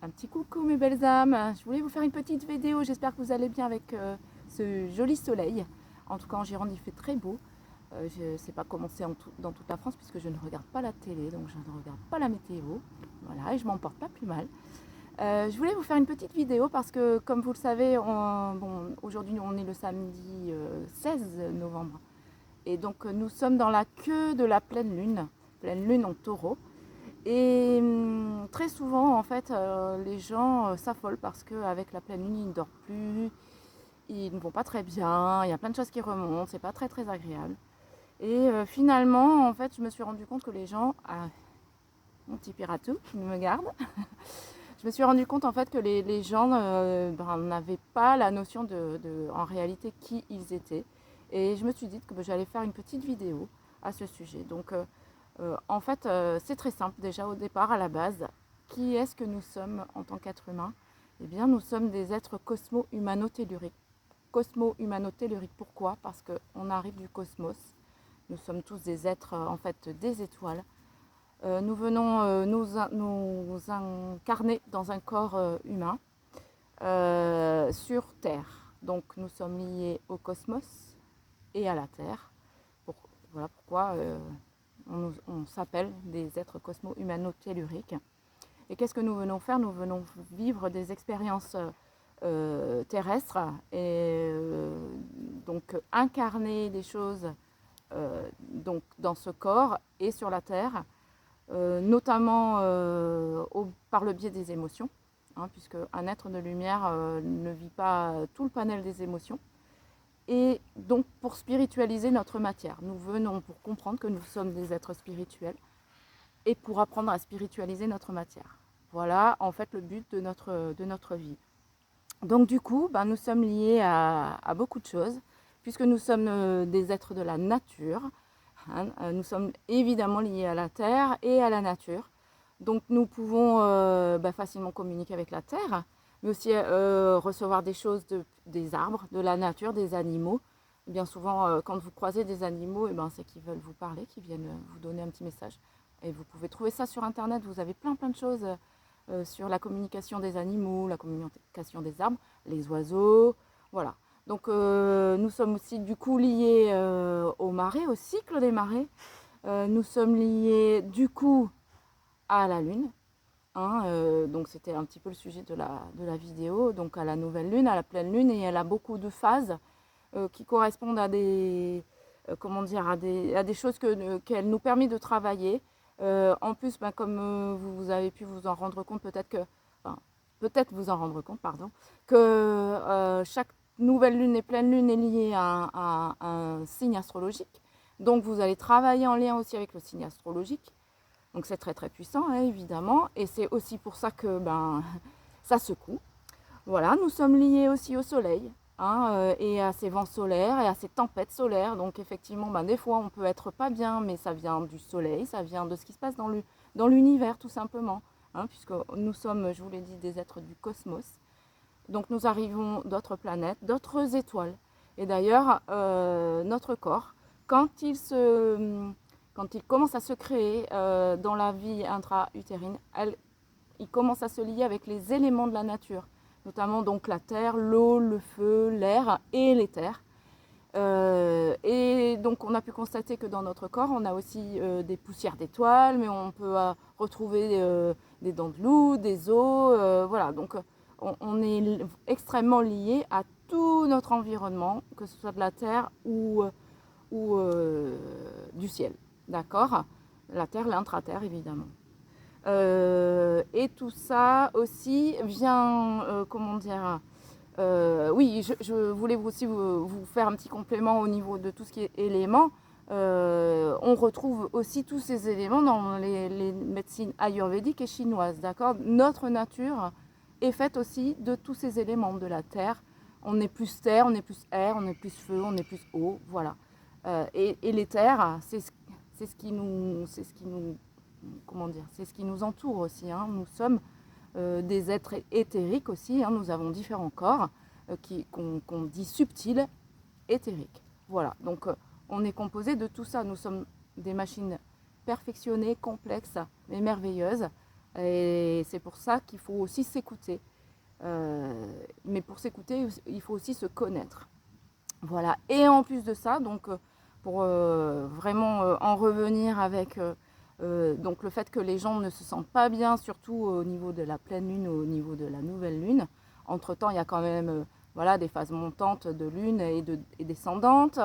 Un petit coucou mes belles âmes, je voulais vous faire une petite vidéo, j'espère que vous allez bien avec ce joli soleil. En tout cas en Gironde il fait très beau, je ne sais pas comment c'est dans toute la France puisque je ne regarde pas la télé, donc je ne regarde pas la météo. Voilà, et je m'en porte pas plus mal. Je voulais vous faire une petite vidéo parce que comme vous le savez, aujourd'hui on est le samedi 16 novembre. Et donc nous sommes dans la queue de la pleine lune en taureau. Et très souvent, en fait, les gens s'affolent parce qu'avec la pleine lune, ils ne dorment plus, ils ne vont pas très bien, il y a plein de choses qui remontent, c'est pas très très agréable. Et finalement, en fait, je me suis rendu compte que les gens, mon petit piratou qui me garde, je me suis rendu compte en fait que les gens n'avaient pas la notion en réalité qui ils étaient. Et je me suis dit que j'allais faire une petite vidéo à ce sujet. Donc, en fait, c'est très simple déjà au départ, à la base. Qui est-ce que nous sommes en tant qu'être humain? Eh bien, nous sommes des êtres cosmo-humano-telluriques. Cosmo-humano-telluriques, pourquoi? Parce qu'on arrive du cosmos. Nous sommes tous des êtres, en fait, des étoiles. Nous venons nous incarner dans un corps humain sur Terre. Donc, nous sommes liés au cosmos et à la Terre. Voilà pourquoi on s'appelle des êtres cosmo-humano-telluriques. Et qu'est-ce que nous venons faire? Nous venons vivre des expériences terrestres et donc incarner des choses donc dans ce corps et sur la Terre, notamment par le biais des émotions, hein, puisque un être de lumière ne vit pas tout le panel des émotions. Et donc pour spiritualiser notre matière. Nous venons pour comprendre que nous sommes des êtres spirituels et pour apprendre à spiritualiser notre matière. Voilà en fait le but de notre vie. Donc du coup, nous sommes liés à beaucoup de choses, puisque nous sommes des êtres de la nature. Hein, nous sommes évidemment liés à la terre et à la nature. Donc nous pouvons facilement communiquer avec la terre, mais aussi recevoir des choses des arbres, de la nature, des animaux. Bien souvent, quand vous croisez des animaux, c'est qu'ils veulent vous parler, qu'ils viennent vous donner un petit message. Et vous pouvez trouver ça sur Internet, vous avez plein de choses sur la communication des animaux, la communication des arbres, les oiseaux, voilà. Donc nous sommes aussi du coup liés aux marées, au cycle des marées. Nous sommes liés du coup à la lune. Hein, donc c'était un petit peu le sujet de la vidéo, donc à la nouvelle lune, à la pleine lune, et elle a beaucoup de phases qui correspondent à des, comment dire, à des choses qu'elle nous permet de travailler. En plus, comme vous avez pu vous en rendre compte, peut-être vous en rendre compte, pardon, que chaque nouvelle lune et pleine lune est liée à un signe astrologique. Donc vous allez travailler en lien aussi avec le signe astrologique. Donc c'est très très puissant, hein, évidemment, et c'est aussi pour ça que ça secoue. Voilà, nous sommes liés aussi au soleil, hein, et à ces vents solaires et à ces tempêtes solaires. Donc effectivement, des fois on peut être pas bien, mais ça vient du soleil, ça vient de ce qui se passe dans l'univers tout simplement, hein, puisque nous sommes, je vous l'ai dit, des êtres du cosmos. Donc nous arrivons d'autres planètes, d'autres étoiles. Et d'ailleurs, notre corps, quand il commence à se créer dans la vie intra-utérine, il commence à se lier avec les éléments de la nature, notamment donc la terre, l'eau, le feu, l'air et l'éther. Et donc on a pu constater que dans notre corps, on a aussi des poussières d'étoiles, mais on peut retrouver des dents de loup, des os, voilà. Donc on est extrêmement lié à tout notre environnement, que ce soit de la terre ou du ciel. D'accord? La terre, l'intra-terre, évidemment. Et tout ça aussi vient, comment dire, oui, je voulais aussi vous faire un petit complément au niveau de tout ce qui est éléments. On retrouve aussi tous ces éléments dans les médecines ayurvédiques et chinoises, d'accord? Notre nature est faite aussi de tous ces éléments de la terre. On est plus terre, on est plus air, on est plus feu, on est plus eau, voilà. Et l'éther, c'est ce qui nous, comment dire, c'est ce qui nous entoure aussi, hein. Nous sommes des êtres éthériques aussi, hein. Nous avons différents corps qu'on dit subtils, éthériques. Voilà, donc on est composé de tout ça. Nous sommes des machines perfectionnées, complexes, mais merveilleuses, Et c'est pour ça qu'il faut aussi s'écouter. Mais pour s'écouter, il faut aussi se connaître. Voilà. Et en plus de ça, donc pour vraiment en revenir avec donc le fait que les gens ne se sentent pas bien, surtout au niveau de la pleine lune, au niveau de la nouvelle lune. Entre-temps, il y a quand même voilà, des phases montantes de lune et descendantes.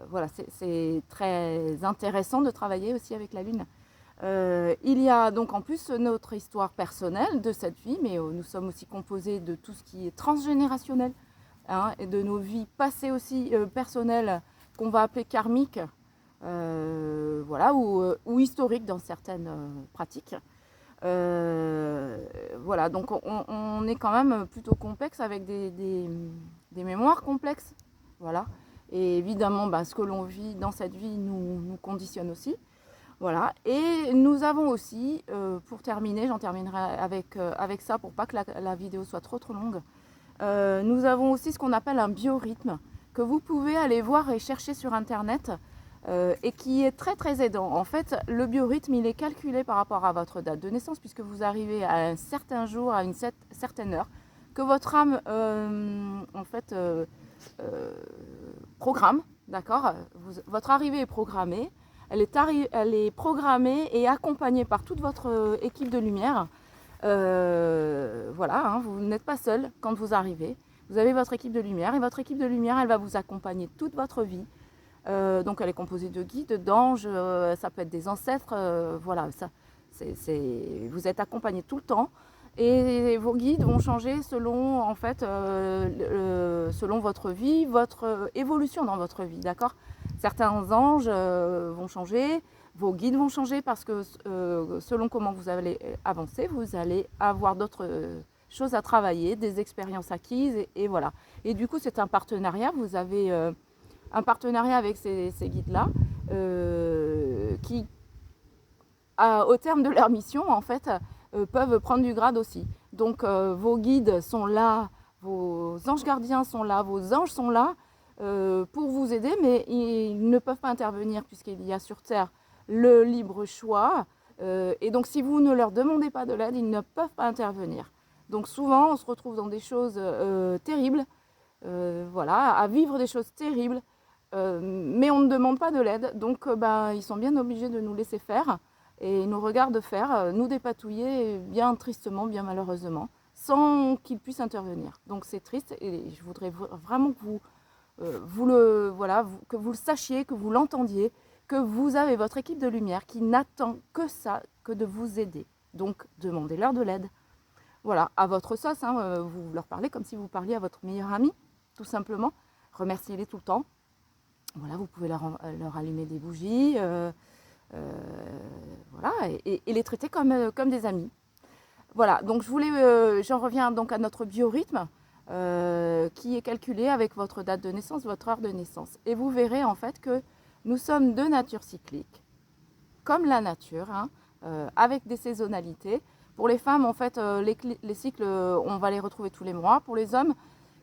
Voilà, c'est très intéressant de travailler aussi avec la lune. Il y a donc en plus notre histoire personnelle de cette vie, mais nous sommes aussi composés de tout ce qui est transgénérationnel, hein, et de nos vies passées aussi personnelles qu'on va appeler karmiques, voilà, ou historiques dans certaines pratiques. Voilà, donc on est quand même plutôt complexe avec des mémoires complexes, voilà. Et évidemment, bah, ce que l'on vit dans cette vie nous conditionne aussi. Voilà, et nous avons aussi, pour terminer, j'en terminerai avec ça pour pas que la vidéo soit trop longue, nous avons aussi ce qu'on appelle un biorhythme, que vous pouvez aller voir et chercher sur internet, et qui est très très aidant. En fait, le biorhythme, il est calculé par rapport à votre date de naissance, puisque vous arrivez à un certain jour, à une certaine heure, que votre âme, en fait, programme, d'accord. Votre arrivée est programmée. Elle est programmée et accompagnée par toute votre équipe de lumière. Voilà, hein, vous n'êtes pas seul quand vous arrivez. Vous avez votre équipe de lumière et votre équipe de lumière, elle va vous accompagner toute votre vie. Donc elle est composée de guides, d'anges, ça peut être des ancêtres. Voilà, ça, vous êtes accompagné tout le temps. Et vos guides vont changer selon, en fait, selon votre vie, votre évolution dans votre vie, d'accord. Certains anges vont changer, vos guides vont changer parce que selon comment vous allez avancer, vous allez avoir d'autres choses à travailler, des expériences acquises, et voilà. Et du coup, c'est un partenariat, vous avez un partenariat avec ces guides-là qui, au terme de leur mission, en fait, peuvent prendre du grade aussi. Donc vos guides sont là, vos anges gardiens sont là, vos anges sont là pour vous aider, mais ils ne peuvent pas intervenir puisqu'il y a sur Terre le libre choix. Et donc si vous ne leur demandez pas de l'aide, ils ne peuvent pas intervenir. Donc souvent, on se retrouve dans des choses terribles, voilà, à vivre des choses terribles, mais on ne demande pas de l'aide. Donc ils sont bien obligés de nous laisser faire. Et ils nous regardent faire, nous dépatouiller bien tristement, bien malheureusement, sans qu'ils puissent intervenir. Donc c'est triste et je voudrais vraiment que que vous le sachiez, que vous l'entendiez, que vous avez votre équipe de lumière qui n'attend que ça, que de vous aider. Donc demandez-leur de l'aide. Voilà, à votre sauce, hein, vous leur parlez comme si vous parliez à votre meilleur ami, tout simplement. Remerciez-les tout le temps. Voilà, vous pouvez leur allumer des bougies. Voilà, et les traiter comme des amis. Voilà, donc j'en reviens donc à notre biorhythme qui est calculé avec votre date de naissance, votre heure de naissance. Et vous verrez en fait que nous sommes de nature cyclique, comme la nature, hein, avec des saisonnalités. Pour les femmes, en fait, les cycles, on va les retrouver tous les mois. Pour les hommes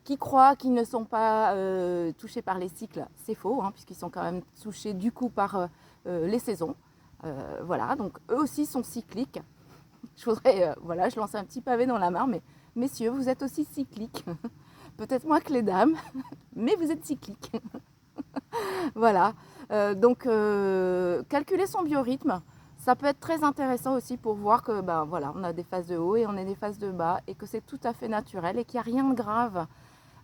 qui croient qu'ils ne sont pas touchés par les cycles, c'est faux, hein, puisqu'ils sont quand même touchés du coup par les saisons. Voilà, donc eux aussi sont cycliques. Je voudrais, voilà, je lance un petit pavé dans la mare, mais messieurs, vous êtes aussi cycliques. Peut-être moins que les dames, mais vous êtes cycliques. Voilà, donc calculer son biorhythme, ça peut être très intéressant aussi pour voir que voilà, on a des phases de haut et on a des phases de bas et que c'est tout à fait naturel et qu'il n'y a rien de grave.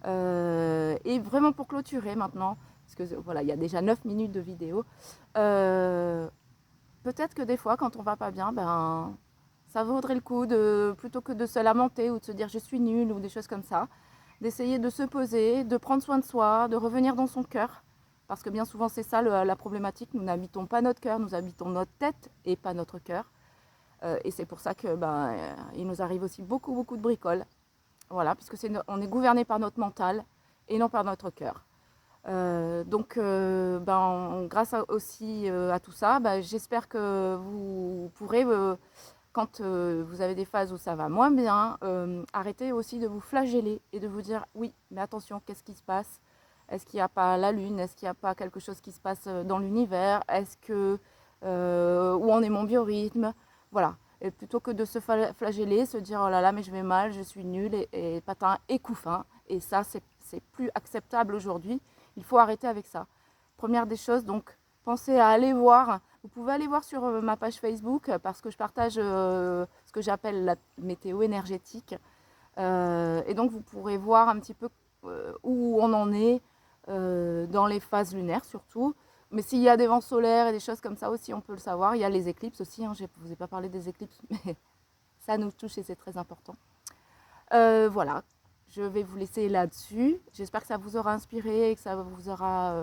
Et vraiment pour clôturer maintenant, parce que voilà, il y a déjà 9 minutes de vidéo, peut-être que des fois quand on va pas bien, ça vaudrait le coup plutôt que de se lamenter ou de se dire je suis nulle ou des choses comme ça, d'essayer de se poser, de prendre soin de soi, de revenir dans son cœur. Parce que bien souvent c'est ça la problématique, nous n'habitons pas notre cœur, nous habitons notre tête et pas notre cœur. Et c'est pour ça que il nous arrive aussi beaucoup de bricoles. Voilà, puisque on est gouverné par notre mental et non par notre cœur. Donc grâce aussi à tout ça, j'espère que vous pourrez, quand vous avez des phases où ça va moins bien, arrêter aussi de vous flageller et de vous dire oui, mais attention, qu'est-ce qui se passe? Est-ce qu'il n'y a pas la lune? Est-ce qu'il n'y a pas quelque chose qui se passe dans l'univers? Est-ce que où en est mon biorhythme? Voilà. Et plutôt que de se flageller, se dire oh là là mais je vais mal, je suis nulle et patin et couffin. Et ça c'est plus acceptable aujourd'hui. Il faut arrêter avec ça. Première des choses, donc pensez à aller voir. Vous pouvez aller voir sur ma page Facebook parce que je partage ce que j'appelle la météo énergétique. Et donc vous pourrez voir un petit peu où on en est dans les phases lunaires surtout. Mais s'il y a des vents solaires et des choses comme ça aussi, on peut le savoir. Il y a les éclipses aussi. Je ne vous ai pas parlé des éclipses, mais ça nous touche et c'est très important. Voilà, je vais vous laisser là-dessus. J'espère que ça vous aura inspiré et que ça vous aura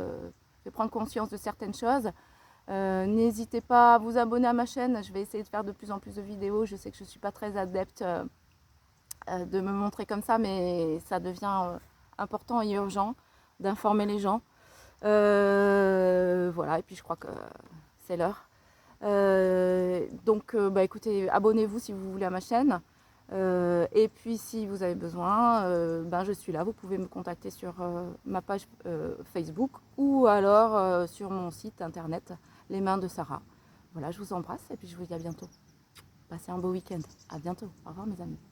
fait prendre conscience de certaines choses. N'hésitez pas à vous abonner à ma chaîne. Je vais essayer de faire de plus en plus de vidéos. Je sais que je ne suis pas très adepte de me montrer comme ça, mais ça devient important et urgent d'informer les gens. Voilà, et puis je crois que c'est l'heure. Donc, écoutez, abonnez-vous si vous voulez à ma chaîne. Et puis, si vous avez besoin, je suis là. Vous pouvez me contacter sur ma page Facebook ou alors sur mon site internet, Les Mains de Sarah. Voilà, je vous embrasse et puis je vous dis à bientôt. Passez un beau week-end. À bientôt. Au revoir, mes amis.